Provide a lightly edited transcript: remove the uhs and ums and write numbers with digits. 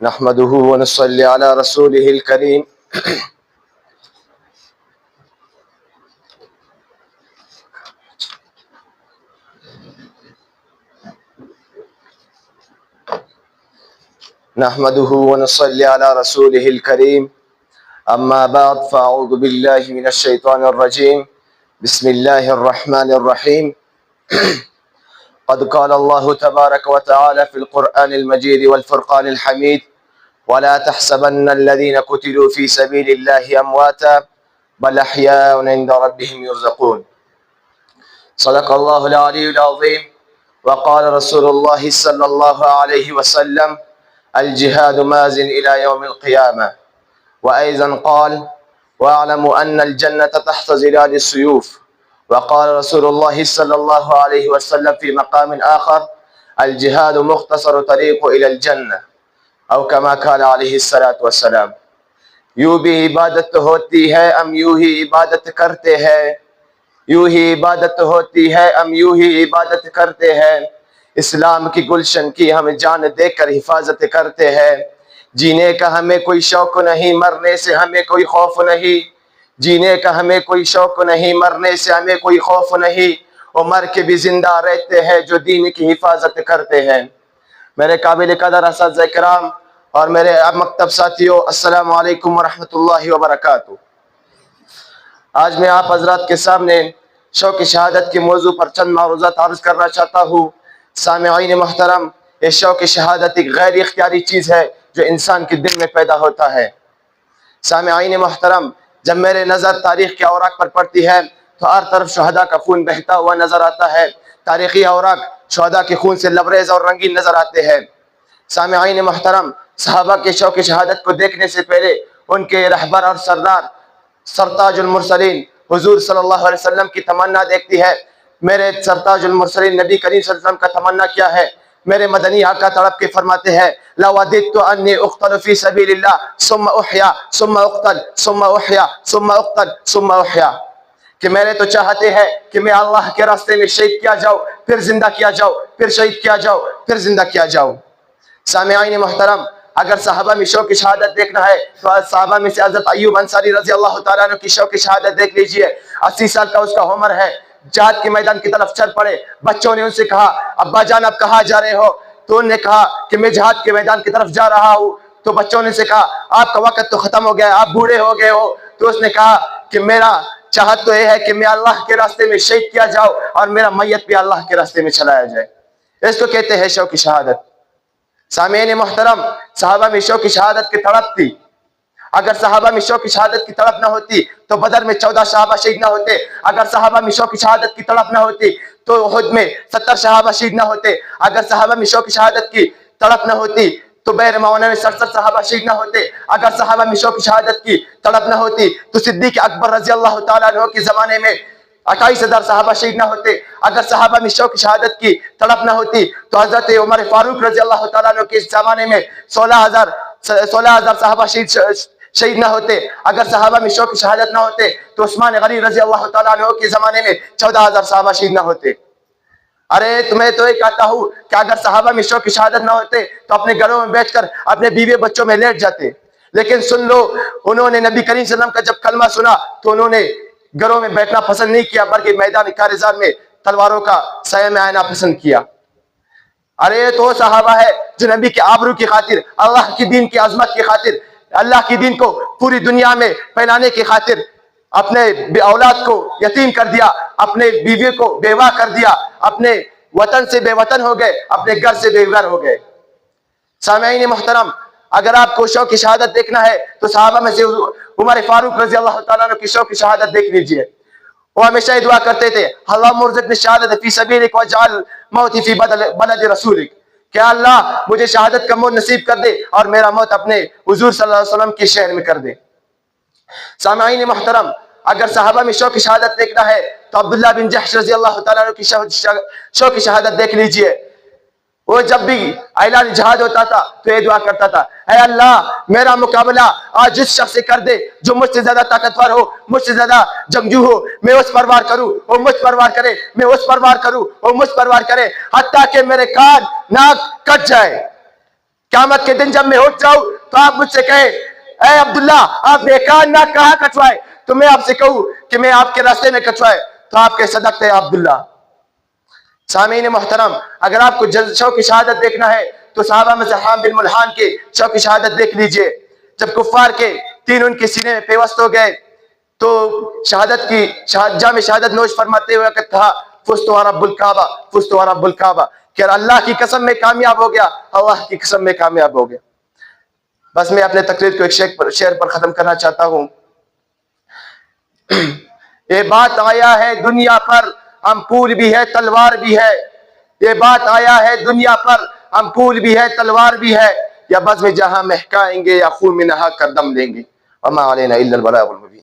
نحمده ونصلي على رسوله الكريم أما بعد فأعوذ بالله من الشيطان الرجيم بسم الله الرحمن الرحيم قد قال الله تبارك وتعالى في القرآن المجيد والفرقان الحميد ولا تحسبن الذين قتلوا في سبيل الله أمواتا بل أحياء عند ربهم يرزقون صدق الله العلي العظيم وقال رسول الله صلى الله عليه وسلم الجهاد ماز إلى يوم القيامة وأيضا قال واعلموا أن الجنة تحت ظلال السيوف وقال رسول الله صلى الله عليه وسلم في مقام آخر الجهاد مختصر طريق إلى الجنة او كما قال علیہ الصلوۃ والسلام۔ یوں بھی عبادت ہوتی ہے ہم یوں ہی عبادت کرتے ہیں، یوں ہی عبادت ہوتی ہے ہم یوں ہی عبادت کرتے ہیں، اسلام کی گلشن کی ہم جان دے کر حفاظت کرتے ہیں، جینے کا ہمیں کوئی شوق نہیں مرنے سے ہمیں کوئی خوف نہیں، جینے کا ہمیں کوئی شوق نہیں مرنے سے ہمیں کوئی خوف نہیں، اور مر کے بھی زندہ رہتے ہیں جو دین کی حفاظت کرتے ہیں۔ میرے قابل قدر اساتذہ کرام اور میرے مکتب ساتھیوں، السلام علیکم ورحمۃ اللہ وبرکاتہ۔ آج میں آپ حضرات کے سامنے شوق شہادت کے موضوع پر چند معروضات عرض کرنا چاہتا ہوں۔ سامعین محترم، یہ شوق شہادت ایک غیر اختیاری چیز ہے جو انسان کے دل میں پیدا ہوتا ہے۔ سامعین محترم، جب میرے نظر تاریخ کے اوراق پر پڑتی ہے تو ہر طرف شہداء کا خون بہتا ہوا نظر آتا ہے۔ تاریخی اوراق شہداء کے خون سے لبریز اور رنگین نظر آتے ہیں۔ سامعین محترم، صحابہ کے شوق شہادت کو دیکھنے سے پہلے ان کے رہبر اور سردار سرتاج المرسلین حضور صلی اللہ علیہ وسلم کی تمنا دیکھتی ہے۔ میرے سرتاج المرسلین نبی کریم صلی اللہ علیہ وسلم کا تمنا کیا ہے؟ میرے مدنی آقا تڑپ کے فرماتے ہیں لَوَدِدْتُ أَنِّي أُقْتَلُ فِي سَبِيلِ اللَّهِ ثُمَّ أُحْيَا ثُمَّ أُقْتَلْ ثُمَّ أُحْيَا ثُمَّ أُقْتَلْ ثُمَّ أُحْيَا، کہ میرے تو چاہتے ہیں کہ میں اللہ کے راستے میں شہید کیا جاؤ، پھر زندہ کیا جاؤ، پھر شہید کیا جاؤ، پھر زندہ کیا جاؤ۔ سامعین محترم، اگر صحابہ میں شوق شہادت دیکھنا ہے تو صحابہ میں سے حضرت ایوب انصاری رضی اللہ تعالیٰ عنہ کی شوق شہادت دیکھ لیجئے۔ 80 سال کا اس کا عمر ہے، جہاد کے میدان کی طرف چل پڑے۔ بچوں نے ان سے کہا ابا جان اب کہاں جا رہے ہو؟ تو انہوں نے کہا کہ میں جہاد کے میدان کی طرف جا رہا ہوں۔ تو بچوں نے سے کہا آپ کا وقت تو ختم ہو گیا ہے، آپ بوڑھے ہو گئے ہو۔ تو اس نے کہا کہ میرا چاہت تو یہ ہے کہ میں اللہ کے راستے میں شہید کیا جاؤ اور میرا میت بھی اللہ کے راستے میں چلایا جائے۔ اس کو کہتے ہیں شوق شہادت۔ سامعین محترم، صحابہ میں شوق شہادت کی تڑپ تھی۔ اگر صحابہ میں شوق شہادت کی تڑپ نہ ہوتی تو بدر میں 14 صحابہ شہید نہ ہوتے۔ اگر صحابہ میں شوق شہادت کی تڑپ نہ ہوتی تو احد میں 70 صحابہ شہید نہ ہوتے۔ اگر صحابہ میں شوق شہادت کی تڑپ نہ ہوتی تو بئر معونہ میں 67 صحابہ شہید نہ ہوتے۔ اگر صحابہ میں شوق شہادت کی تڑپ نہ ہوتی تو صدیق اکبر رضی اللہ تعالیٰ عنہ کے زمانے میں 28,000 صحابہ شہید نہ ہوتے۔ اگر صحابہ میں شوق شہادت کی تڑپ نہ ہوتی تو حضرت عمر فاروق رضی اللہ تعالیٰ عنہ کے زمانے میں 16,000 صحابہ شہید نہ ہوتے۔ اگر صحابہ میں شوق شہادت نہ ہوتے تو عثمان غنی رضی اللہ تعالیٰ عنہ کے زمانے میں 14,000 صحابہ شہید نہ ہوتے۔ ارے تمہیں تو یہ کہتا ہوں کہ اگر صحابہ میں شوق شہادت نہ ہوتے تو اپنے گھروں میں بیٹھ کر اپنے بیوی بچوں میں لیٹ جاتے۔ لیکن سن لو، انہوں نے نبی کریم صلی اللہ علیہ وسلم کا جب کلمہ سنا تو انہوں نے گھروں میں بیٹھنا پسند نہیں کیا بلکہ میدان کارزار میں تلواروں کا سایہ میں آنا پسند کیا۔ ارے یہ تو صحابہ ہے جو نبی کے آبرو کی خاطر، اللہ کی دین کی عظمت کی خاطر، اللہ کی دین کو پوری دنیا میں پھیلانے کی خاطر اپنے اولاد کو یتیم کر دیا، اپنے بیوی کو بیوہ کر دیا، اپنے وطن سے بے وطن ہو گئے، اپنے گھر سے بے گھر ہو گئے۔ سامعین محترم، اگر آپ کو شوق شہادت دیکھنا ہے تو صحابہ میں سے عمر فاروق رضی اللہ تعالیٰ عنہ کی شوق شہادت دیکھ لیجئے۔ وہ ہمیشہ دعا کرتے تھے اللہم ارزقنی الشہادۃ فی سبیلک واجعل موتی فی بلد رسولک، کہ اللہ مجھے شہادت کا موت نصیب کر دے اور میرا موت اپنے حضور صلی اللہ علیہ وسلم کے شہر میں کر دے۔ سامعین محترم، اگر صحابہ میں شوق شہادت دیکھنا ہے تو عبداللہ بن جحش رضی اللہ تعالیٰ عنہ کی شوق شہادت دیکھ لیجئے۔ وہ جب بھی اعلان جہاد ہوتا تھا تو یہ دعا کرتا تھا اے اللہ میرا مقابلہ آج جس شخص سے کر دے جو مجھ سے زیادہ طاقتور ہو، مجھ سے زیادہ جنگجو ہو، میں اس پر وار کروں، وہ مجھ پر وار کرے، میں اس پر وار کروں، وہ مجھ پر وار کرے، حتیٰ کہ میرے کان ناک کٹ جائے۔ قیامت کے دن جب میں اٹھ جاؤں تو آپ مجھ سے کہیں اے عبداللہ آپ نے کہا نہ کہاں کٹوائے، تو میں آپ سے کہوں کہ میں آپ کے راستے میں کٹوائے، تو آپ کے صدقتے عبداللہ۔ سامعین محترم، اگر آپ کو شوق شہادت دیکھنا ہے تو صحابہ میں سے حام بن ملحان کے شوق شہادت دیکھ لیجئے۔ جب کفار کے تین ان کے سینے میں پیوست ہو گئے تو شہادت کی جام شہادت نوش فرماتے ہوئے کہا فزت ورب الکعبہ، فزت ورب الکعبہ، کہ اللہ کی قسم میں کامیاب ہو گیا، اللہ کی قسم میں کامیاب ہو گیا۔ بس میں اپنے تقریر کو ایک شعر پر ختم کرنا چاہتا ہوں۔ یہ بات آیا ہے دنیا پر ہم پھول بھی ہے تلوار بھی ہے، یہ بات آیا ہے دنیا پر ہم پھول بھی ہے تلوار بھی ہے، یا بزم جہاں مہکائیں گے یا خون میں نہا کر دم لیں گے۔ وما علینا الا البلاغ المبین۔